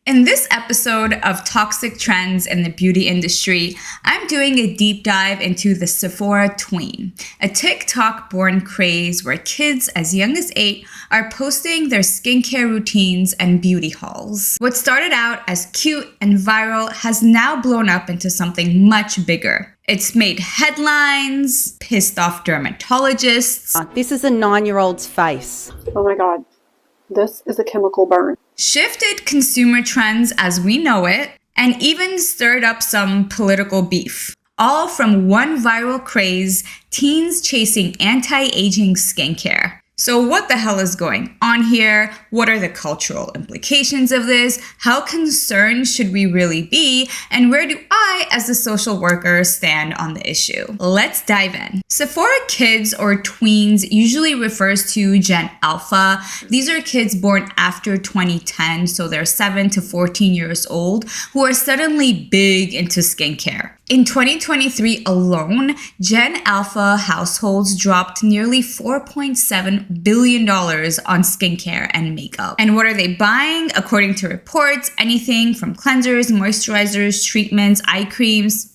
In this episode of Toxic Trends in the Beauty Industry, I'm doing a deep dive into the Sephora Tween, a TikTok-born craze where kids as young as 8 are posting their skincare routines and beauty hauls. What started out as cute and viral has now blown up into something much bigger. It's made headlines, pissed off dermatologists. This is a 9-year-old's face. Oh my God, this is a chemical burn. Shifted consumer trends as we know it, and even stirred up some political beef. All from one viral craze, teens chasing anti-aging skincare. So what the hell is going on here? What are the cultural implications of this? How concerned should we really be? And where do I, as a social worker, stand on the issue? Let's dive in. Sephora kids or tweens usually refers to Gen Alpha. These are kids born after 2010, so they're 7 to 14 years old, who are suddenly big into skincare. In 2023 alone, Gen Alpha households dropped nearly $4.7 billion on skincare and makeup. And what are they buying? According to reports, anything from cleansers, moisturizers, treatments, eye creams.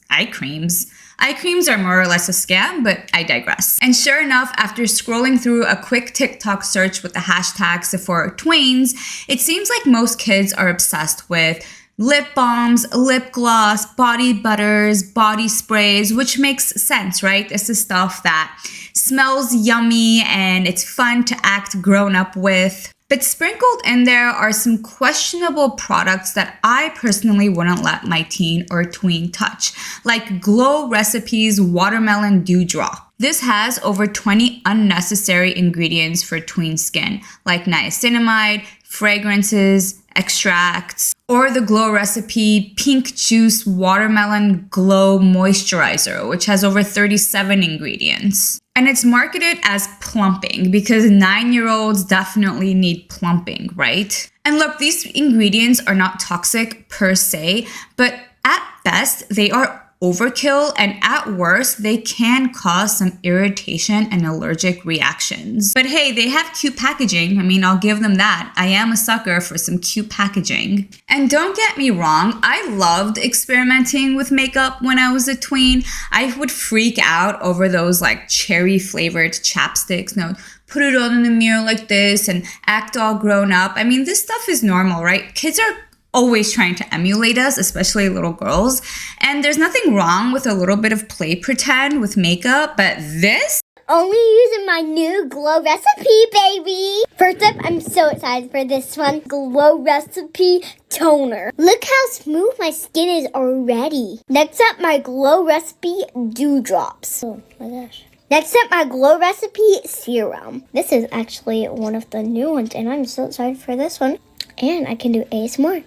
Eye creams are more or less a scam, but I digress. And sure enough, after scrolling through a quick TikTok search with the hashtag Sephora Tweens, it seems like most kids are obsessed with lip balms, lip gloss, body butters, body sprays, which makes sense, right? This is stuff that smells yummy and it's fun to act grown up with. But sprinkled in there are some questionable products that I personally wouldn't let my teen or tween touch, like Glow Recipes Watermelon Dew Drop. This has over 20 unnecessary ingredients for tween skin, like niacinamide, fragrances, extracts, or the Glow Recipe Pink Juice Watermelon Glow Moisturizer, which has over 37 ingredients. And it's marketed as plumping because 9-year-olds definitely need plumping, right? And look, these ingredients are not toxic per se, but at best, they are overkill, and at worst, they can cause some irritation and allergic reactions. But hey, they have cute packaging. I mean, I'll give them that. I am a sucker for some cute packaging. And don't get me wrong, I loved experimenting with makeup when I was a tween. I would freak out over those like cherry flavored chapsticks. No, put it on in the mirror like this and act all grown up. I mean, this stuff is normal, right? Kids are always trying to emulate us, especially little girls. And there's nothing wrong with a little bit of play pretend with makeup, but this? Only using my new Glow Recipe, baby! First up, I'm so excited for this one. Glow Recipe Toner. Look how smooth my skin is already. Next up, my Glow Recipe Dew Drops. Oh my gosh. Next up, my Glow Recipe Serum. This is actually one of the new ones, and I'm so excited for this one. And I can do ASMR.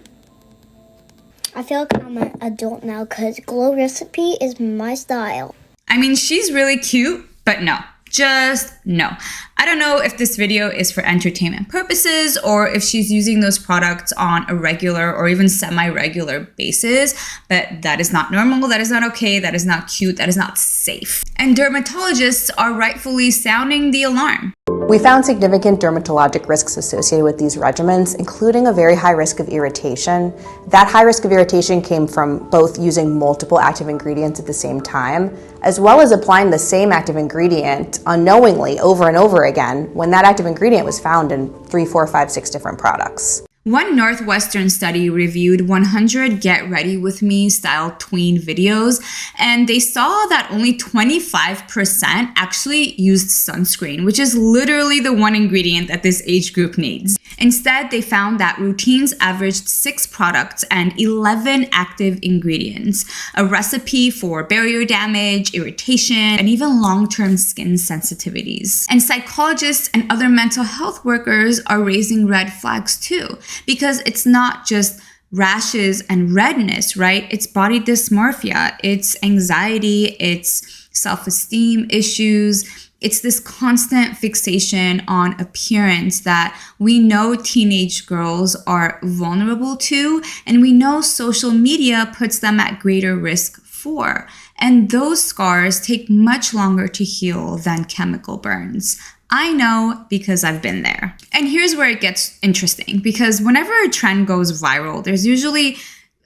I feel like I'm an adult now because Glow Recipe is my style. I mean, she's really cute, but no. Just no. I don't know if this video is for entertainment purposes or if she's using those products on a regular or even semi-regular basis, but that is not normal, that is not okay, that is not cute, that is not safe. And dermatologists are rightfully sounding the alarm. We found significant dermatologic risks associated with these regimens, including a very high risk of irritation. That high risk of irritation came from both using multiple active ingredients at the same time, as well as applying the same active ingredient unknowingly over and over again when that active ingredient was found in 3, 4, 5, 6 different products. One Northwestern study reviewed 100 Get Ready With Me style tween videos, and they saw that only 25% actually used sunscreen, which is literally the one ingredient that this age group needs. Instead, they found that routines averaged 6 products and 11 active ingredients, a recipe for barrier damage, irritation, and even long-term skin sensitivities. And psychologists and other mental health workers are raising red flags too, because it's not just rashes and redness, right? It's body dysmorphia, it's anxiety, it's self-esteem issues. It's this constant fixation on appearance that we know teenage girls are vulnerable to, and we know social media puts them at greater risk for. And those scars take much longer to heal than chemical burns. I know because I've been there. And here's where it gets interesting, because whenever a trend goes viral, there's usually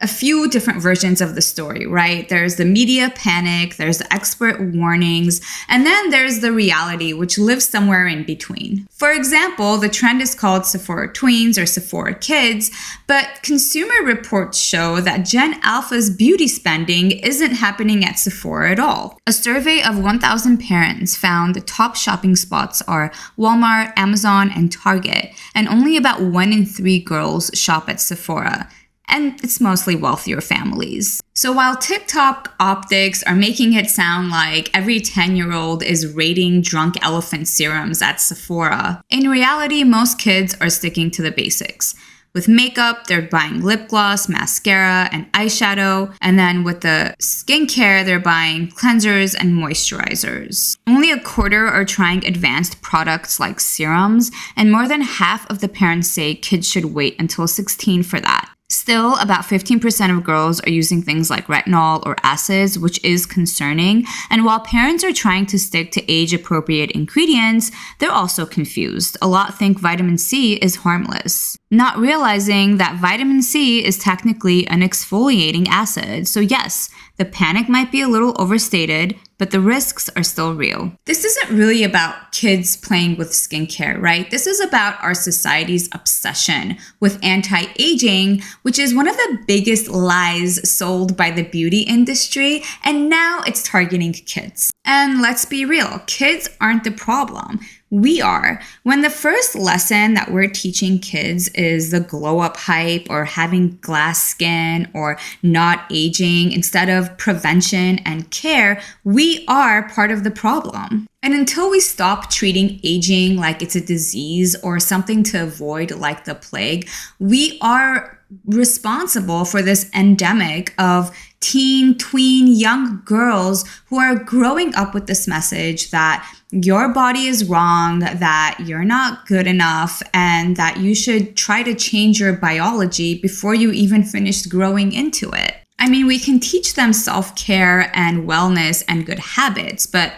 a few different versions of the story, right? There's the media panic, there's the expert warnings, and then there's the reality, which lives somewhere in between. For example, the trend is called Sephora Tweens or Sephora Kids, but consumer reports show that Gen Alpha's beauty spending isn't happening at Sephora at all. A survey of 1,000 parents found the top shopping spots are Walmart, Amazon, and Target, and only about 1 in 3 girls shop at Sephora. And it's mostly wealthier families. So while TikTok optics are making it sound like every 10-year-old is rating drunk elephant serums at Sephora, in reality, most kids are sticking to the basics. With makeup, they're buying lip gloss, mascara, and eyeshadow. And then with the skincare, they're buying cleansers and moisturizers. Only a quarter are trying advanced products like serums, and more than half of the parents say kids should wait until 16 for that. Still, about 15% of girls are using things like retinol or acids, which is concerning. And while parents are trying to stick to age-appropriate ingredients, they're also confused. A lot think vitamin C is harmless, not realizing that vitamin C is technically an exfoliating acid. So yes, the panic might be a little overstated, but the risks are still real. This isn't really about kids playing with skincare, right? This is about our society's obsession with anti-aging, which is one of the biggest lies sold by the beauty industry, and now it's targeting kids. And let's be real, kids aren't the problem. We are. When the first lesson that we're teaching kids is the glow up hype or having glass skin or not aging instead of prevention and care, we are part of the problem. And until we stop treating aging like it's a disease or something to avoid like the plague, we are responsible for this endemic of teen, tween, young girls who are growing up with this message that your body is wrong, that you're not good enough, and that you should try to change your biology before you even finish growing into it. I mean, we can teach them self-care and wellness and good habits, but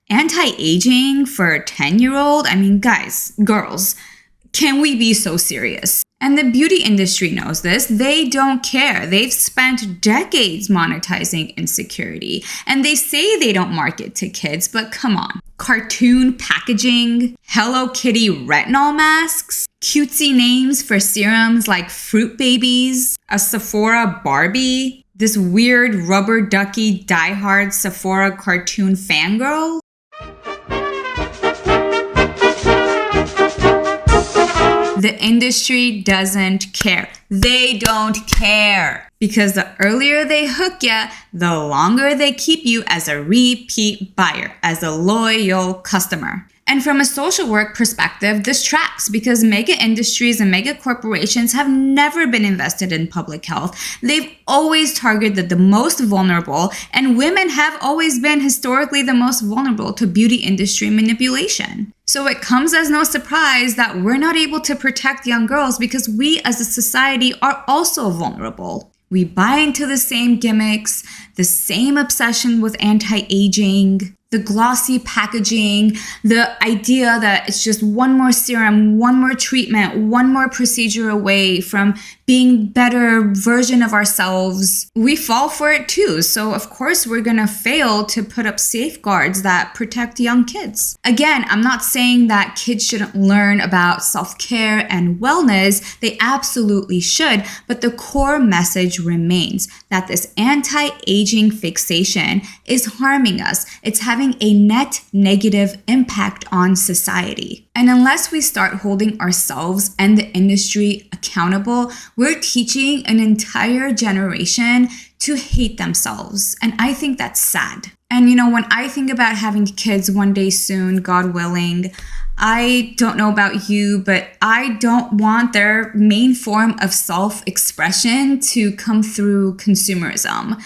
anti-aging for a 10-year-old? I mean, guys, girls, can we be so serious? And the beauty industry knows this. They don't care. They've spent decades monetizing insecurity. And they say they don't market to kids, but come on. Cartoon packaging, Hello Kitty retinol masks, cutesy names for serums like Fruit Babies, a Sephora Barbie, this weird rubber ducky diehard Sephora cartoon fangirl. The industry doesn't care. They don't care. Because the earlier they hook you, the longer they keep you as a repeat buyer, as a loyal customer. And from a social work perspective, this tracks because mega industries and mega corporations have never been invested in public health. They've always targeted the most vulnerable, and women have always been historically the most vulnerable to beauty industry manipulation. So it comes as no surprise that we're not able to protect young girls because we as a society are also vulnerable. We buy into the same gimmicks, the same obsession with anti-aging, the glossy packaging, the idea that it's just one more serum, one more treatment, one more procedure away from being better version of ourselves. We fall for it too. So of course we're gonna fail to put up safeguards that protect young kids. Again, I'm not saying that kids shouldn't learn about self-care and wellness. They absolutely should, but the core message remains that this anti-aging fixation is harming us. It's having a net negative impact on society. And unless we start holding ourselves and the industry accountable, we're teaching an entire generation to hate themselves. And I think that's sad. And you know, when I think about having kids one day soon, God willing, I don't know about you, but I don't want their main form of self-expression to come through consumerism.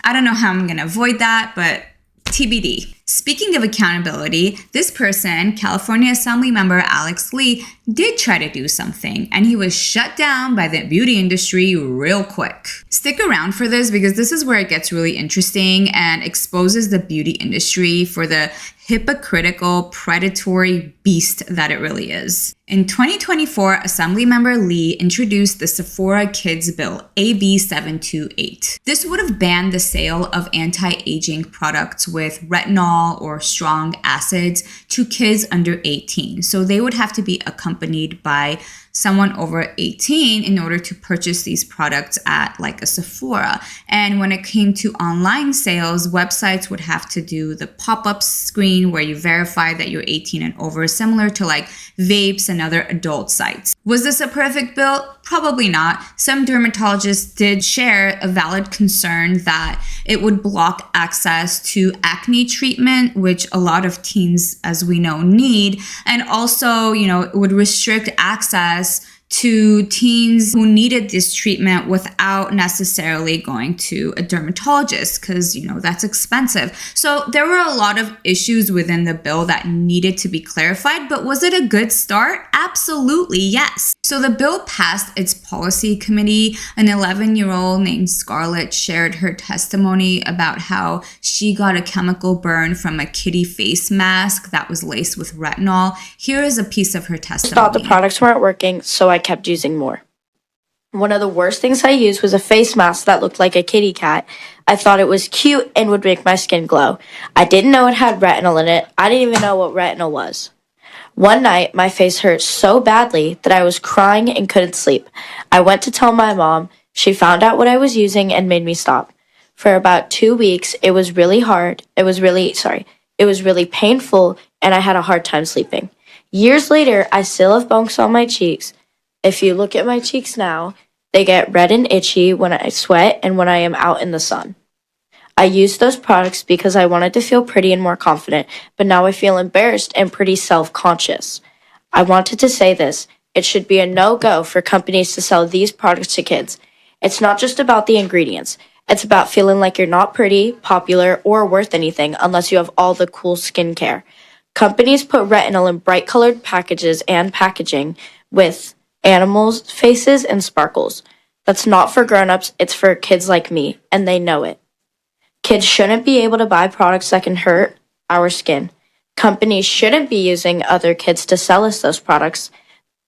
I don't know how I'm going to avoid that, but TBD. Speaking of accountability, this person, California Assembly member Alex Lee, did try to do something, and he was shut down by the beauty industry real quick. Stick around for this because this is where it gets really interesting and exposes the beauty industry for the hypocritical, predatory beast that it really is. In 2024, Assemblymember Lee introduced the Sephora Kids Bill, AB 728. This would have banned the sale of anti-aging products with retinol or strong acids to kids under 18. So they would have to be accompanied by someone over 18 in order to purchase these products at like a Sephora. And when it came to online sales, websites would have to do the pop-up screen where you verify that you're 18 and over, similar to like vapes and other adult sites. Was this a perfect bill? Probably not. Some dermatologists did share a valid concern that it would block access to acne treatment, which a lot of teens, as we know, need. And also, it would restrict access to teens who needed this treatment without necessarily going to a dermatologist because, that's expensive. So there were a lot of issues within the bill that needed to be clarified, but was it a good start? Absolutely, yes. So the bill passed its policy committee. An 11-year-old named Scarlett shared her testimony about how she got a chemical burn from a kitty face mask that was laced with retinol. Here is a piece of her testimony. Thought the products weren't working, so I kept using more. One of the worst things I used was a face mask that looked like a kitty cat. I thought it was cute and would make my skin glow. I didn't know it had retinol in it. I didn't even know what retinol was. One night, my face hurt so badly that I was crying and couldn't sleep. I went to tell my mom. She found out what I was using and made me stop. For about 2 weeks, it was really painful, and I had a hard time sleeping. Years later, I still have bumps on my cheeks. If you look at my cheeks now, they get red and itchy when I sweat and when I am out in the sun. I used those products because I wanted to feel pretty and more confident, but now I feel embarrassed and pretty self-conscious. I wanted to say this. It should be a no-go for companies to sell these products to kids. It's not just about the ingredients. It's about feeling like you're not pretty, popular, or worth anything unless you have all the cool skincare. Companies put retinol in bright-colored packages and packaging with animals' faces and sparkles. That's not for grown-ups, it's for kids like me, and they know it. Kids shouldn't be able to buy products that can hurt our skin. Companies shouldn't be using other kids to sell us those products.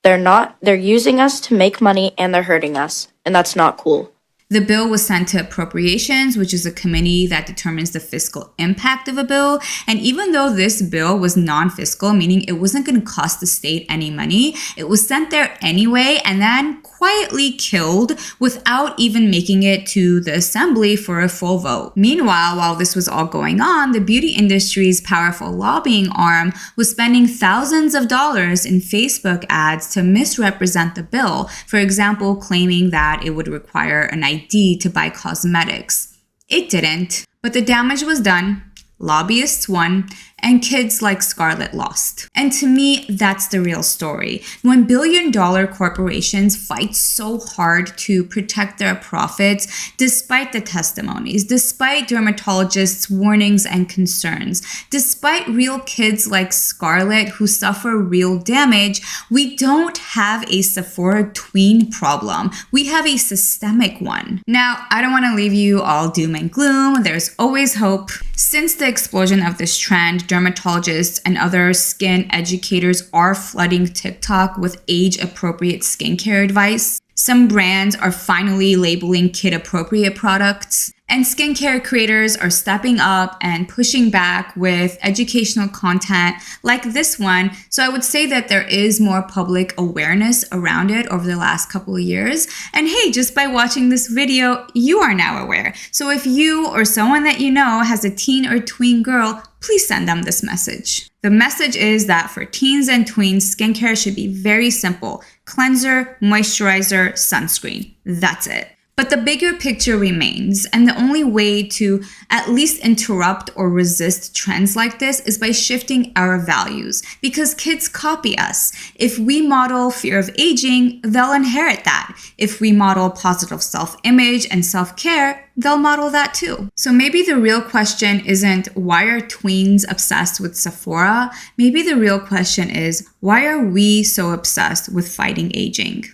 They're using us to make money and they're hurting us, and that's not cool. The bill was sent to Appropriations, which is a committee that determines the fiscal impact of a bill. And even though this bill was non-fiscal, meaning it wasn't going to cost the state any money, it was sent there anyway and then quietly killed without even making it to the assembly for a full vote. Meanwhile, while this was all going on, the beauty industry's powerful lobbying arm was spending thousands of dollars in Facebook ads to misrepresent the bill, for example, claiming that it would require an ID to buy cosmetics. It didn't, but the damage was done. Lobbyists won, and kids like Scarlett lost. And to me, that's the real story. When billion-dollar corporations fight so hard to protect their profits, despite the testimonies, despite dermatologists' warnings and concerns, despite real kids like Scarlett who suffer real damage, we don't have a Sephora Tween problem. We have a systemic one. Now, I don't want to leave you all doom and gloom. There's always hope. Since the explosion of this trend, dermatologists and other skin educators are flooding TikTok with age-appropriate skincare advice. Some brands are finally labeling kid-appropriate products. And skincare creators are stepping up and pushing back with educational content like this one. So I would say that there is more public awareness around it over the last couple of years. And hey, just by watching this video, you are now aware. So if you or someone that you know has a teen or tween girl, please send them this message. The message is that for teens and tweens, skincare should be very simple. Cleanser, moisturizer, sunscreen. That's it. But the bigger picture remains, and the only way to at least interrupt or resist trends like this is by shifting our values, because kids copy us. If we model fear of aging, they'll inherit that. If we model positive self-image and self-care, they'll model that too. So maybe the real question isn't why are tweens obsessed with Sephora? Maybe the real question is why are we so obsessed with fighting aging?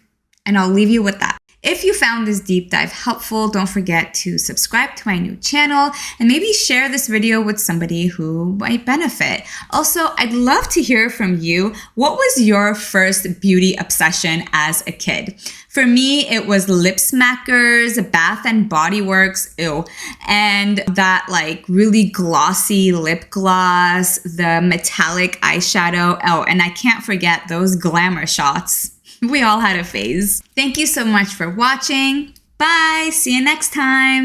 And I'll leave you with that. If you found this deep dive helpful, don't forget to subscribe to my new channel and maybe share this video with somebody who might benefit. Also, I'd love to hear from you. What was your first beauty obsession as a kid? For me, it was lip smackers, Bath and Body Works, ew, and that like really glossy lip gloss, the metallic eyeshadow, oh, and I can't forget those glamour shots. We all had a phase. Thank you so much for watching. Bye. See you next time.